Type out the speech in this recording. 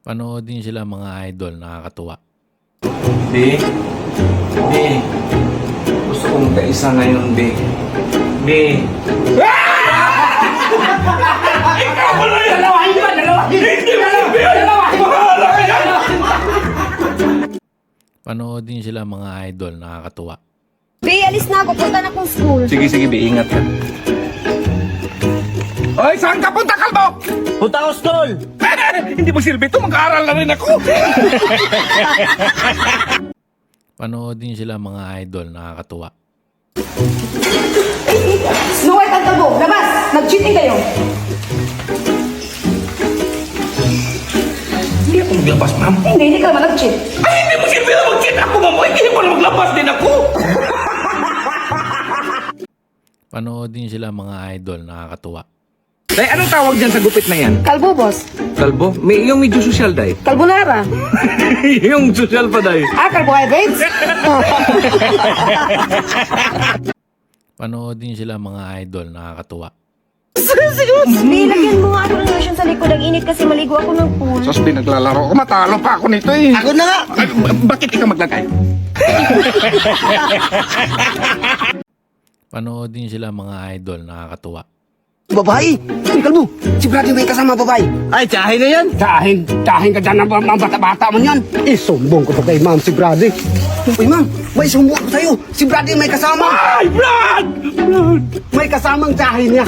Panoodin sila mga idol, nakakatuwa. Be, Be, gusto kong kaisa ngayon, Be. Be. Ikaw mo na yan! Dalawahin mo! Dalawahin! Hindi mo na, Be! Dalawahin mo! Panoodin sila mga idol, nakakatuwa. Be, alis na ako. Punta na akong school. Sige, sige, Be. Ingat ka. Hoy, saan ka punta, Kalbo? Punta ako school! Hindi mo silbi ito. Mag-aaral na rin ako. Panoodin sila mga idol, nakakatuwa. Snow White ang Kalbo. Labas! Nag-cheating kayo. Hindi ako maglabas, ma'am. Hindi ka naman nag-cheat. Ay, hindi mo silbi na mag-cheat ako, ma'am. Hindi mo na maglabas din ako. Panoodin sila mga idol, nakakatuwa. Day, anong tawag dyan sa gupit na yan? Kalbo, boss. Kalbo? Yung medyo social, Day. Carbonara. Yung social pa, Day. Carbohydrates. Panoodin sila mga idol, nakakatuwa. Be, lagyan mo nga ako ng lotion sa likod. Ang init kasi maligo ako ng pool. Sos, pinaglalaro ko. Matalo pa ako nito eh. Ako na nga! Ay, bakit ikaw maglagay? Panoodin sila mga idol, nakakatuwa. Babae! Uy, Kalbo! Si Brady may kasama babae. Ay, tsahin na yan! Tsahin ka dyan ng mga bata-bata mo yan. Isumbong ko pa kay ma'am si Brady. Uy, ma'am! May sumbong ako sa'yo! Si Brady may kasama! Ay, Brad! Brad! May kasamang tsahin niya.